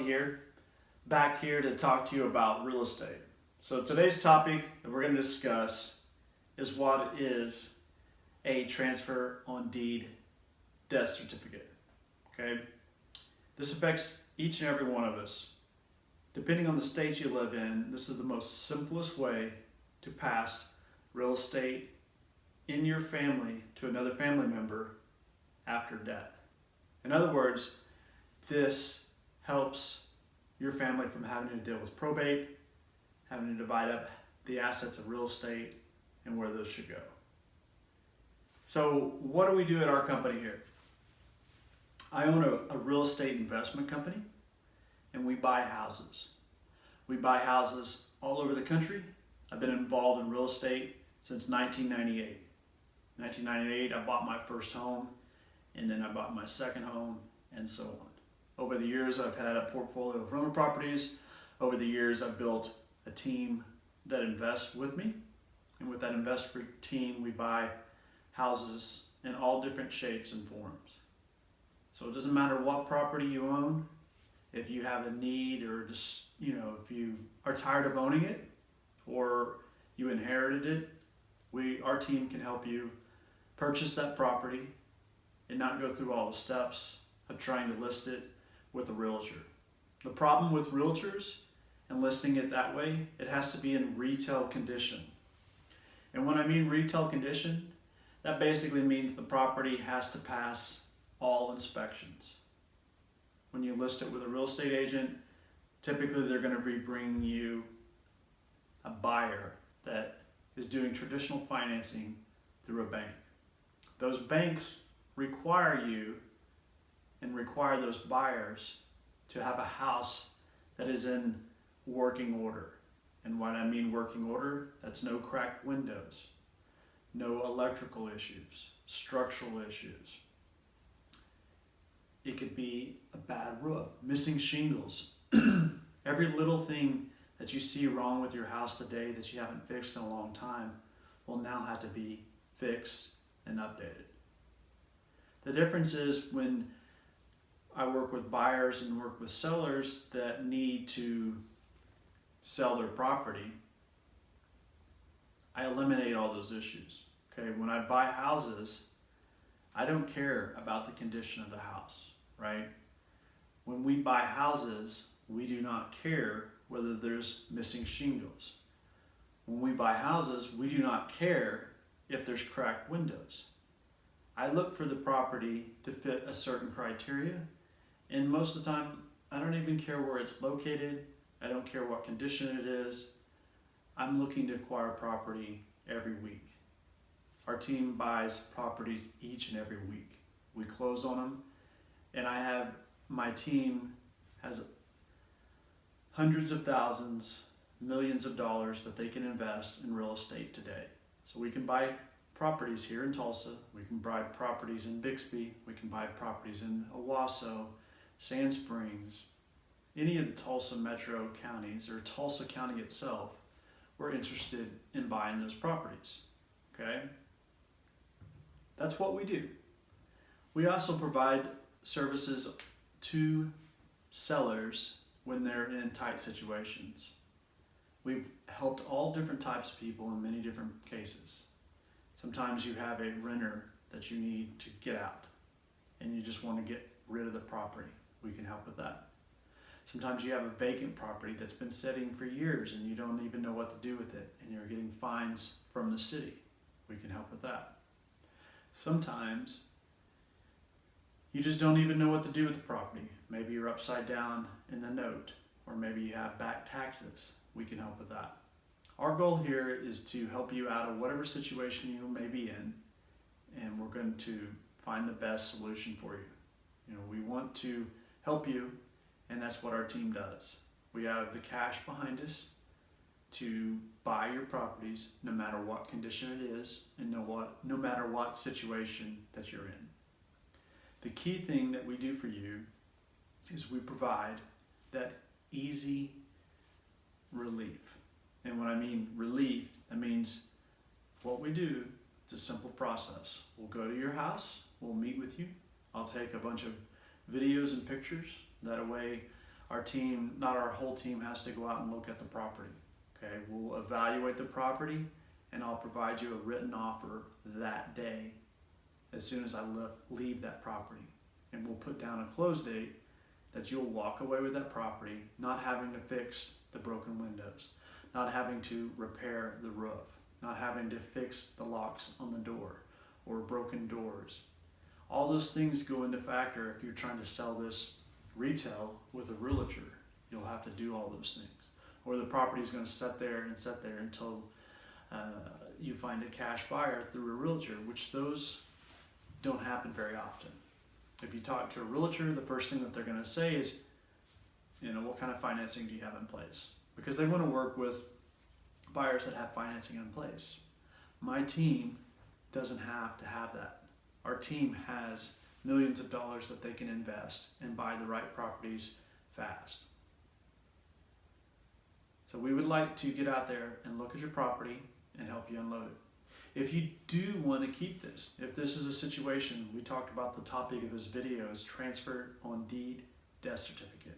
here, back here to talk to you about real estate. So today's topic that we're going to discuss is what is a transfer on deed death certificate. Okay, this affects each and every one of us. Depending on the state you live in, this is the most simplest way to pass real estate in your family to another family member after death. In other words, this helps your family from having to deal with probate, having to divide up the assets of real estate and where those should go. So what do we do at our company here? I own a real estate investment company, and we buy houses. We buy houses all over the country. I've been involved in real estate since 1998. 1998, I bought my first home, and then I bought my second home, and so on. Over the years, I've had a portfolio of rental properties. Over the years, I've built a team that invests with me, and with that investor team, we buy houses in all different shapes and forms. So it doesn't matter what property you own. If you have a need, or just, if you are tired of owning it or you inherited it, our team can help you purchase that property and not go through all the steps of trying to list it with a realtor. The problem with realtors and listing it that way, it has to be in retail condition. And when I mean retail condition, that basically means the property has to pass all inspections. When you list it with a real estate agent, typically they're going to be bringing you a buyer that is doing traditional financing through a bank. Those banks require you and require those buyers to have a house that is in working order. And when I mean working order, that's no cracked windows, no electrical issues, structural issues. It could be a bad roof, missing shingles. Every little thing that you see wrong with your house today that you haven't fixed in a long time will now have to be fixed and updated. The difference is when I work with buyers and work with sellers that need to sell their property, I eliminate all those issues. Okay, when I buy houses, I don't care about the condition of the house, right? When we buy houses, we do not care whether there's missing shingles. When we buy houses, we do not care if there's cracked windows. I look for the property to fit a certain criteria, and most of the time, I don't even care where it's located. I don't care what condition it is. I'm looking to acquire property every week. Our team buys properties each and every week. We close on them, and my team has hundreds of thousands, millions of dollars that they can invest in real estate today. So we can buy properties here in Tulsa, we can buy properties in Bixby, we can buy properties in Owasso, Sand Springs, any of the Tulsa metro counties, or Tulsa County itself. We're interested in buying those properties, okay? That's what we do. We also provide services to sellers when they're in tight situations. We've helped all different types of people in many different cases. Sometimes you have a renter that you need to get out and you just want to get rid of the property. We can help with that. Sometimes you have a vacant property that's been sitting for years and you don't even know what to do with it and you're getting fines from the city. We can help with that. Sometimes you just don't even know what to do with the property. Maybe you're upside down in the note, or maybe you have back taxes. We can help with that. Our goal here is to help you out of whatever situation you may be in, and we're going to find the best solution for you. We want to help you, and that's what our team does. We have the cash behind us to buy your properties no matter what condition it is and no matter what situation that you're in. The key thing that we do for you is we provide that easy relief. And when I mean relief, that means what we do, it's a simple process. We'll go to your house, we'll meet with you. I'll take a bunch of videos and pictures. That way Our team, not our whole team, has to go out and look at the property. Okay, we'll evaluate the property, and I'll provide you a written offer that day as soon as I leave that property. And we'll put down a close date that you'll walk away with that property, not having to fix the broken windows, not having to repair the roof, not having to fix the locks on the door or broken doors. All those things go into factor if you're trying to sell this retail with a realtor. You'll have to do all those things. Or the property is going to sit there until you find a cash buyer through a realtor, which those don't happen very often. If you talk to a realtor, the first thing that they're going to say is, what kind of financing do you have in place? Because they want to work with buyers that have financing in place. My team doesn't have to have that. Our team has millions of dollars that they can invest and buy the right properties fast. So we would like to get out there and look at your property and help you unload it. If you do want to keep this, if this is a situation, we talked about the topic of this video is transfer on deed death certificate.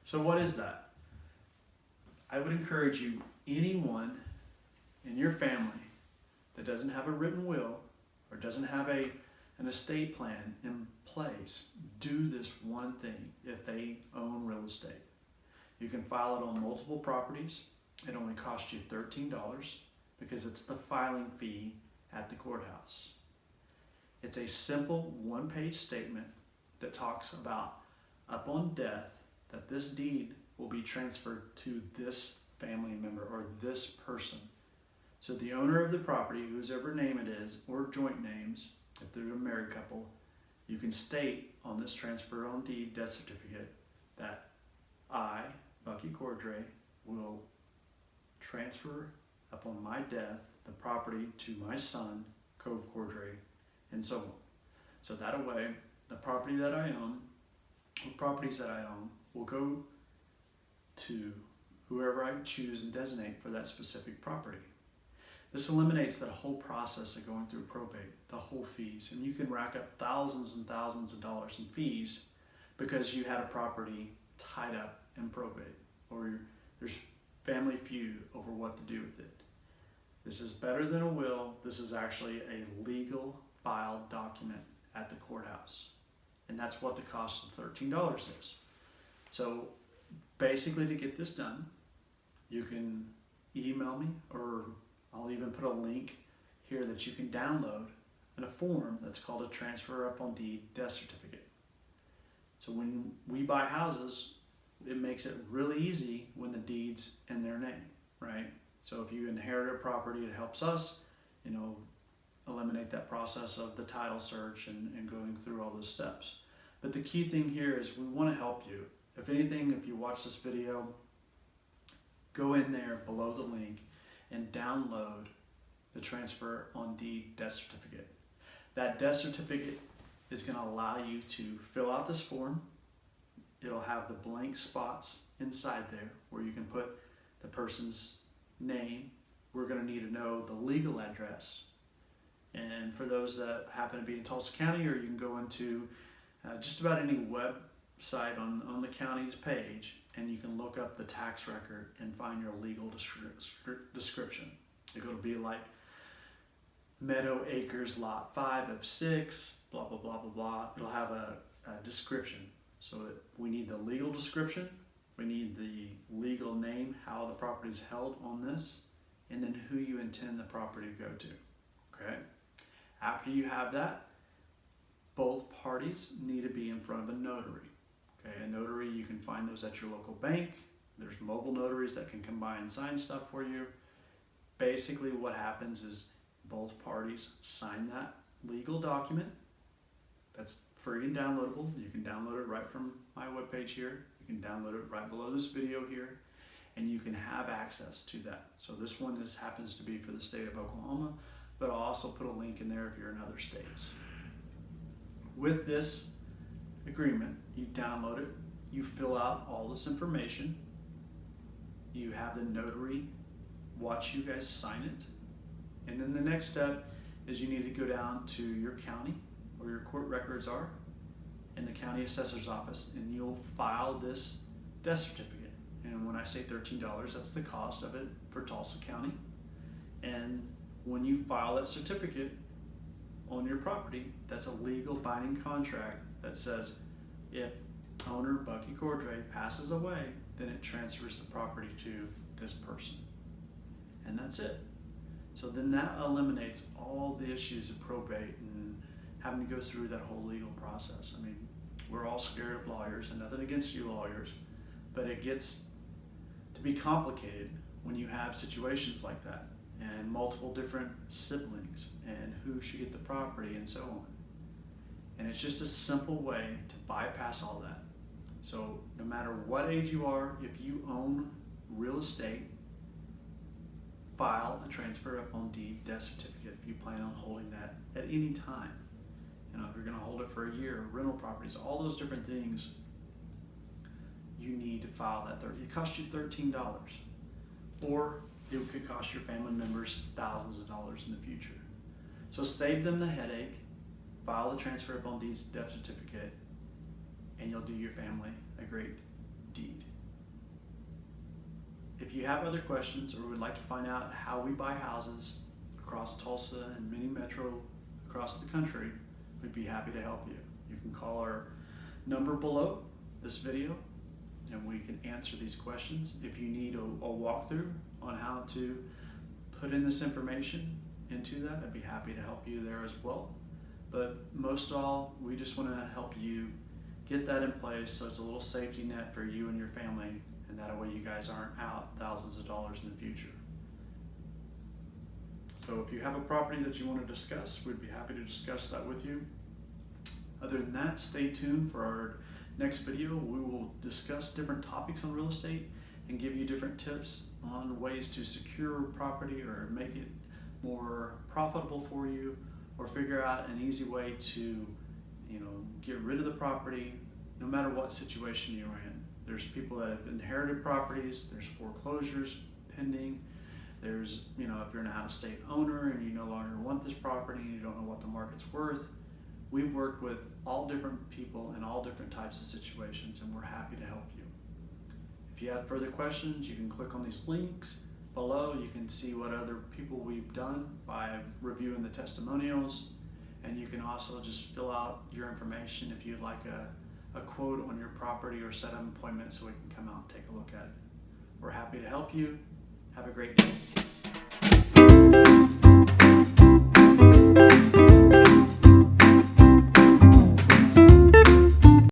So what is that? I would encourage you, anyone in your family that doesn't have a written will or doesn't have an estate plan in place, do this one thing if they own real estate. You can file it on multiple properties. It only costs you $13 because it's the filing fee at the courthouse. It's a simple one-page statement that talks about upon death that this deed will be transferred to this family member or this person. So the owner of the property, whosever name it is, or joint names, if they're a married couple, you can state on this transfer on deed death certificate that I, Bucky Cordray, will transfer upon my death the property to my son, Cove Cordray, and so on. So that way, the property that I own, or properties that I own, will go to whoever I choose and designate for that specific property. This eliminates that whole process of going through probate, the whole fees, and you can rack up thousands and thousands of dollars in fees because you had a property tied up in probate, or there's family feud over what to do with it. This is better than a will. This is actually a legal filed document at the courthouse, and that's what the cost of $13 is. So basically, to get this done, you can email me, or I'll even put a link here that you can download in a form that's called a transfer upon deed death certificate. So when we buy houses, it makes it really easy when the deed's in their name, right? So if you inherit a property, it helps us, eliminate that process of the title search and going through all those steps. But the key thing here is we want to help you. If anything, if you watch this video, go in there below the link and download the transfer on deed death certificate. That death certificate is going to allow you to fill out this form. It'll have the blank spots inside there where you can put the person's name. We're going to need to know the legal address. And for those that happen to be in Tulsa County, or you can go into just about any website on the county's page, and you can look up the tax record and find your legal description. It'll be like Meadow Acres Lot 5 of 6, blah, blah, blah, blah, blah. It'll have a description. So we need the legal description, we need the legal name, how the property is held on this, and then who you intend the property to go to, okay? After you have that, both parties need to be in front of a notary. Okay, a notary, you can find those at your local bank. There's mobile notaries that can come by and sign stuff for you. Basically what happens is both parties sign that legal document. That's free and downloadable. You can download it right from my webpage here. You can download it right below this video here, and you can have access to that. So this one happens to be for the state of Oklahoma, but I'll also put a link in there if you're in other states. With this agreement, you download it, you fill out all this information, you have the notary watch you guys sign it, and then the next step is you need to go down to your county where your court records are in the county assessor's office, and you'll file this death certificate. And when I say $13, that's the cost of it for Tulsa County. And when you file that certificate on your property, that's a legal binding contract that says if owner Bucky Cordray passes away, then it transfers the property to this person. And that's it. So then that eliminates all the issues of probate and having to go through that whole legal process. I mean, we're all scared of lawyers, and nothing against you lawyers, but it gets to be complicated when you have situations like that and multiple different siblings and who should get the property and so on. And it's just a simple way to bypass all that. So no matter what age you are, if you own real estate, file a transfer upon deed death certificate if you plan on holding that at any time. You know, if you're going to hold it for a year, rental properties, all those different things, you need to file that. It costs you $13, or it could cost your family members thousands of dollars in the future. So save them the headache, file the transfer upon deeds death certificate, and you'll do your family a great deed. If you have other questions or would like to find out how we buy houses across Tulsa and many metro across the country, we'd be happy to help you. You can call our number below this video and we can answer these questions. If you need a walkthrough on how to put in this information into that, I'd be happy to help you there as well. But most of all, we just want to help you get that in place so it's a little safety net for you and your family, and that way you guys aren't out thousands of dollars in the future. So if you have a property that you want to discuss, we'd be happy to discuss that with you. Other than that, stay tuned for our next video. We will discuss different topics on real estate and give you different tips on ways to secure property or make it more profitable for you, or figure out an easy way to, get rid of the property no matter what situation you're in. There's people that have inherited properties, there's foreclosures pending, there's, if you're an out-of-state owner and you no longer want this property and you don't know what the market's worth. We've worked with all different people in all different types of situations, and we're happy to help you. If you have further questions, you can click on these links below. You can see what other people we've done by reviewing the testimonials, and you can also just fill out your information if you'd like a quote on your property or set up an appointment so we can come out and take a look at it. We're happy to help you. Have a great day.